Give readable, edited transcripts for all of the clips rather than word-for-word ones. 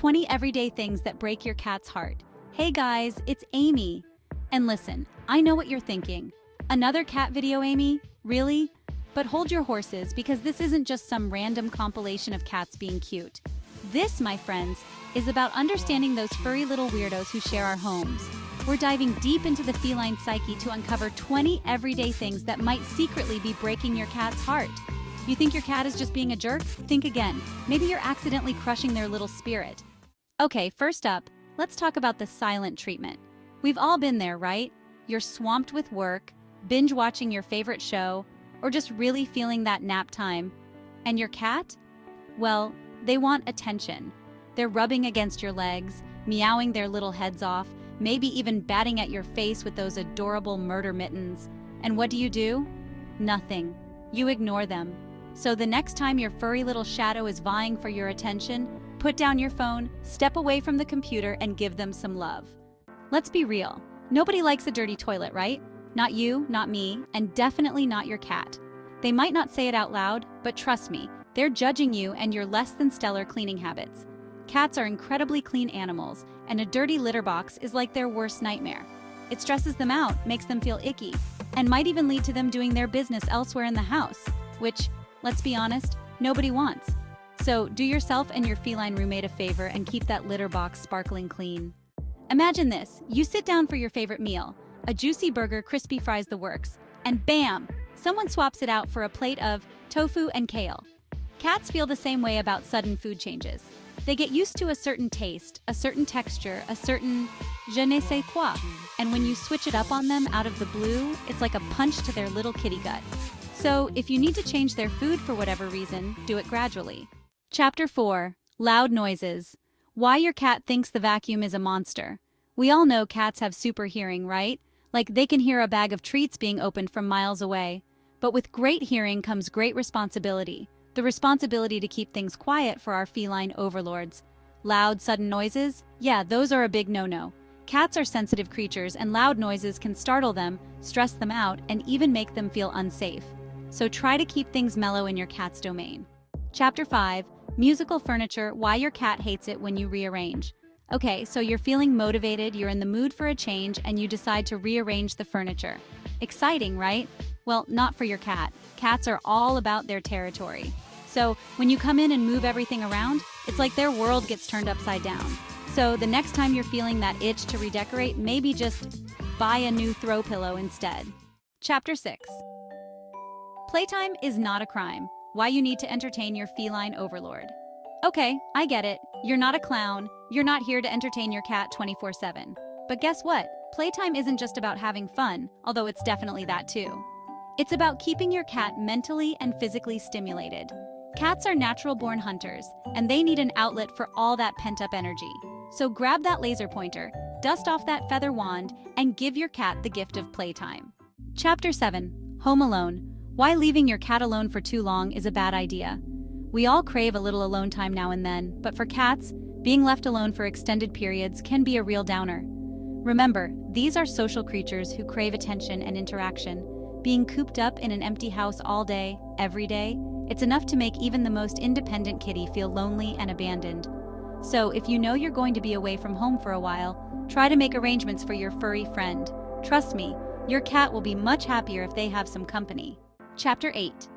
20 everyday things that break your cat's heart. Hey guys, it's Amy. And listen, I know what you're thinking. Another cat video, Amy? Really? But hold your horses, because this isn't just some random compilation of cats being cute. This, my friends, is about understanding those furry little weirdos who share our homes. We're diving deep into the feline psyche to uncover 20 everyday things that might secretly be breaking your cat's heart. You think your cat is just being a jerk? Think again. Maybe you're accidentally crushing their little spirit. Okay, first up, let's talk about the silent treatment. We've all been there, right? You're swamped with work, binge watching your favorite show, or just really feeling that nap time. And your cat? Well, they want attention. They're rubbing against your legs, meowing their little heads off, maybe even batting at your face with those adorable murder mittens. And what do? Nothing. You ignore them. So the next time your furry little shadow is vying for your attention, put down your phone, step away from the computer, and give them some love. Let's be real. Nobody likes a dirty toilet, right? Not you, not me, and definitely not your cat. They might not say it out loud, but trust me, they're judging you and your less than stellar cleaning habits. Cats are incredibly clean animals, and a dirty litter box is like their worst nightmare. It stresses them out, makes them feel icky, and might even lead to them doing their business elsewhere in the house, which, let's be honest, nobody wants. So do yourself and your feline roommate a favor and keep that litter box sparkling clean. Imagine this, you sit down for your favorite meal, a juicy burger, crispy fries, the works, and bam, someone swaps it out for a plate of tofu and kale. Cats feel the same way about sudden food changes. They get used to a certain taste, a certain texture, a certain je ne sais quoi, and when you switch it up on them out of the blue, it's like a punch to their little kitty gut. So if you need to change their food for whatever reason, do it gradually. Chapter 4. Loud noises. Why your cat thinks the vacuum is a monster. We all know cats have super hearing, right? Like they can hear a bag of treats being opened from miles away. But with great hearing comes great responsibility. The responsibility to keep things quiet for our feline overlords. Loud, sudden noises? Yeah, those are a big no-no. Cats are sensitive creatures, and loud noises can startle them, stress them out, and even make them feel unsafe. So try to keep things mellow in your cat's domain. Chapter 5. Musical furniture, why your cat hates it when you rearrange. Okay, so you're feeling motivated, you're in the mood for a change, and you decide to rearrange the furniture. Exciting, right? Well, not for your cat. Cats are all about their territory. So when you come in and move everything around, it's like their world gets turned upside down. So the next time you're feeling that itch to redecorate, maybe just buy a new throw pillow instead. Chapter 6. Playtime is not a crime. Why you need to entertain your feline overlord. Okay, I get it. You're not a clown. You're not here to entertain your cat 24/7. But guess what? Playtime isn't just about having fun, although it's definitely that too. It's about keeping your cat mentally and physically stimulated. Cats are natural-born hunters, and they need an outlet for all that pent-up energy. So grab that laser pointer, dust off that feather wand, and give your cat the gift of playtime. Chapter 7. Home Alone. Why leaving your cat alone for too long is a bad idea. We all crave a little alone time now and then, but for cats, being left alone for extended periods can be a real downer. Remember, these are social creatures who crave attention and interaction. Being cooped up in an empty house all day, every day, it's enough to make even the most independent kitty feel lonely and abandoned. So if you know you're going to be away from home for a while, try to make arrangements for your furry friend. Trust me, your cat will be much happier if they have some company. Chapter 8.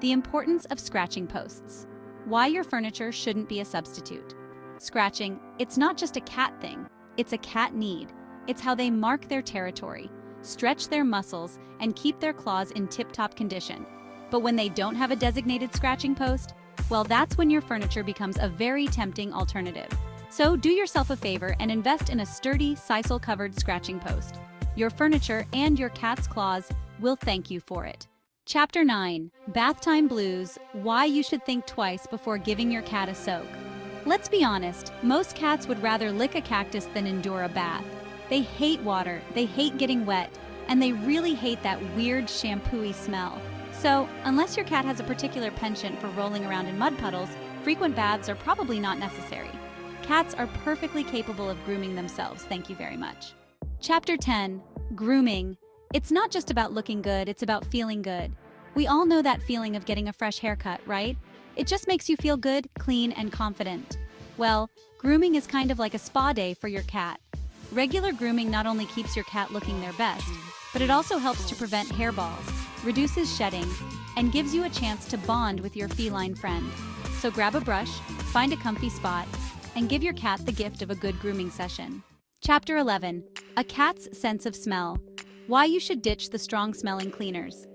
The importance of scratching posts. Why your furniture shouldn't be a substitute. Scratching, it's not just a cat thing, it's a cat need. It's how they mark their territory, stretch their muscles, and keep their claws in tip-top condition. But when they don't have a designated scratching post, well, that's when your furniture becomes a very tempting alternative. So do yourself a favor and invest in a sturdy, sisal-covered scratching post. Your furniture and your cat's claws will thank you for it. Chapter 9. Bath Time Blues, why you should think twice before giving your cat a soak. Let's be honest, most cats would rather lick a cactus than endure a bath. They hate water, they hate getting wet, and they really hate that weird shampoo-y smell. So, unless your cat has a particular penchant for rolling around in mud puddles, frequent baths are probably not necessary. Cats are perfectly capable of grooming themselves, thank you very much. Chapter 10. Grooming. It's not just about looking good, it's about feeling good. We all know that feeling of getting a fresh haircut, right? It just makes you feel good, clean, and confident. Well, grooming is kind of like a spa day for your cat. Regular grooming not only keeps your cat looking their best, but it also helps to prevent hairballs, reduces shedding, and gives you a chance to bond with your feline friend. So grab a brush, find a comfy spot, and give your cat the gift of a good grooming session. Chapter 11. A cat's sense of smell. Why you should ditch the strong-smelling cleaners.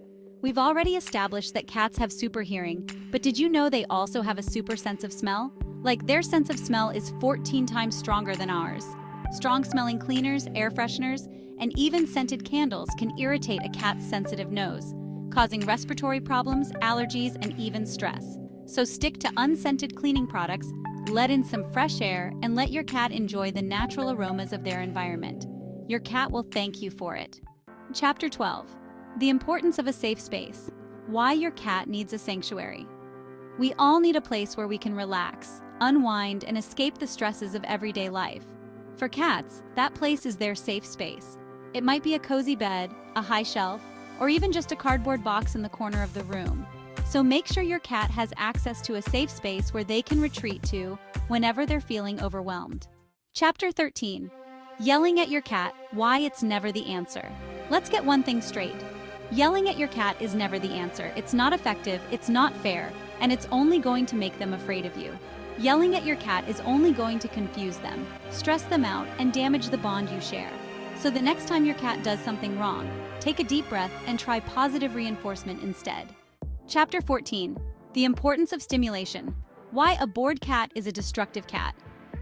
We've already established that cats have super hearing, but did you know they also have a super sense of smell? Like, their sense of smell is 14 times stronger than ours. Strong-smelling cleaners, air fresheners, and even scented candles can irritate a cat's sensitive nose, causing respiratory problems, allergies, and even stress. So stick to unscented cleaning products, let in some fresh air, and let your cat enjoy the natural aromas of their environment. Your cat will thank you for it. Chapter 12. The importance of a safe space. Why your cat needs a sanctuary. We all need a place where we can relax, unwind, and escape the stresses of everyday life. For cats, that place is their safe space. It might be a cozy bed, a high shelf, or even just a cardboard box in the corner of the room. So make sure your cat has access to a safe space where they can retreat to whenever they're feeling overwhelmed. Chapter 13. Yelling at your cat, why it's never the answer. Let's get one thing straight. Yelling at your cat is never the answer. It's not effective, it's not fair, and it's only going to make them afraid of you. Yelling at your cat is only going to confuse them, stress them out, and damage the bond you share. So the next time your cat does something wrong, take a deep breath and try positive reinforcement instead. Chapter 14. The importance of stimulation. Why a bored cat is a destructive cat.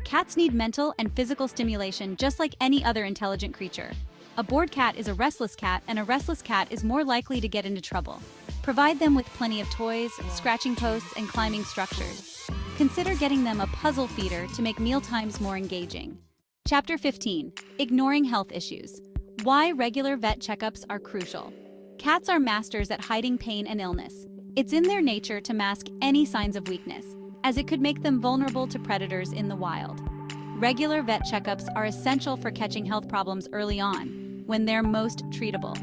Cats need mental and physical stimulation just like any other intelligent creature. A bored cat is a restless cat, and a restless cat is more likely to get into trouble. Provide them with plenty of toys, scratching posts, and climbing structures. Consider getting them a puzzle feeder to make mealtimes more engaging. Chapter 15. Ignoring health issues. Why regular vet checkups are crucial. Cats are masters at hiding pain and illness. It's in their nature to mask any signs of weakness, as it could make them vulnerable to predators in the wild. Regular vet checkups are essential for catching health problems early on, when they're most treatable.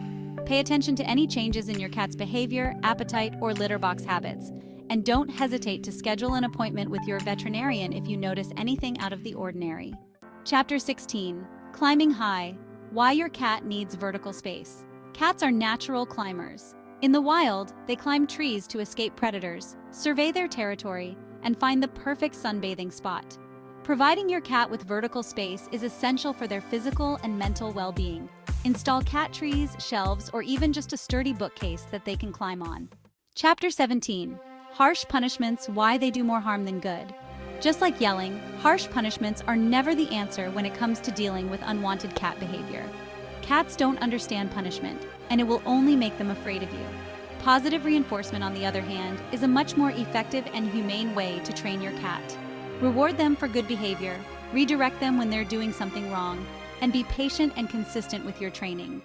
Pay attention to any changes in your cat's behavior, appetite, or litter box habits, and don't hesitate to schedule an appointment with your veterinarian if you notice anything out of the ordinary. Chapter 16. Climbing high. Why your cat needs vertical space. Cats are natural climbers. In the wild, they climb trees to escape predators, survey their territory, and find the perfect sunbathing spot. Providing your cat with vertical space is essential for their physical and mental well-being. Install cat trees, shelves, or even just a sturdy bookcase that they can climb on. Chapter 17. Harsh punishments, why they do more harm than good. Just like yelling, harsh punishments are never the answer when it comes to dealing with unwanted cat behavior. Cats don't understand punishment, and it will only make them afraid of you. Positive reinforcement, on the other hand, is a much more effective and humane way to train your cat. Reward them for good behavior, redirect them when they're doing something wrong, and be patient and consistent with your training.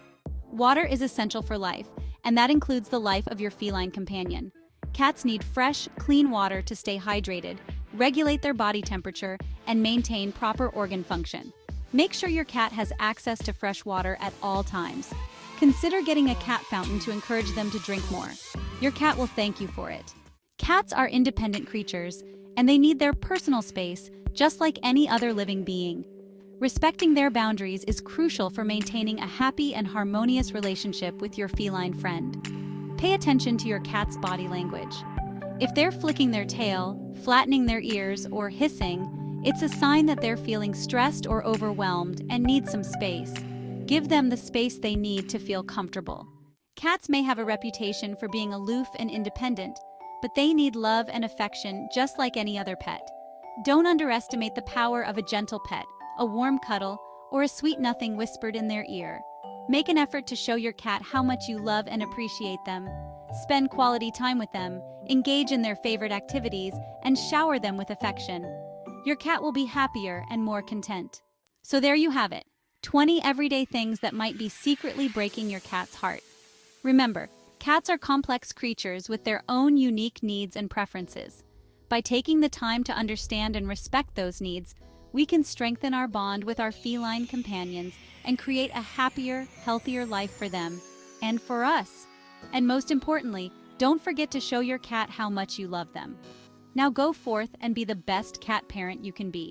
Water is essential for life, and that includes the life of your feline companion. Cats need fresh, clean water to stay hydrated, regulate their body temperature, and maintain proper organ function. Make sure your cat has access to fresh water at all times. Consider getting a cat fountain to encourage them to drink more. Your cat will thank you for it. Cats are independent creatures, and they need their personal space just like any other living being. Respecting their boundaries is crucial for maintaining a happy and harmonious relationship with your feline friend. Pay attention to your cat's body language. If they're flicking their tail, flattening their ears, or hissing, it's a sign that they're feeling stressed or overwhelmed and need some space. Give them the space they need to feel comfortable. Cats may have a reputation for being aloof and independent, but they need love and affection just like any other pet. Don't underestimate the power of a gentle pet, a warm cuddle, or a sweet nothing whispered in their ear. Make an effort to show your cat how much you love and appreciate them. Spend quality time with them, engage in their favorite activities, and shower them with affection. Your cat will be happier and more content. So there you have it, 20 everyday things that might be secretly breaking your cat's heart. Remember, cats are complex creatures with their own unique needs and preferences. By taking the time to understand and respect those needs, we can strengthen our bond with our feline companions and create a happier, healthier life for them and for us. And most importantly, don't forget to show your cat how much you love them. Now go forth and be the best cat parent you can be.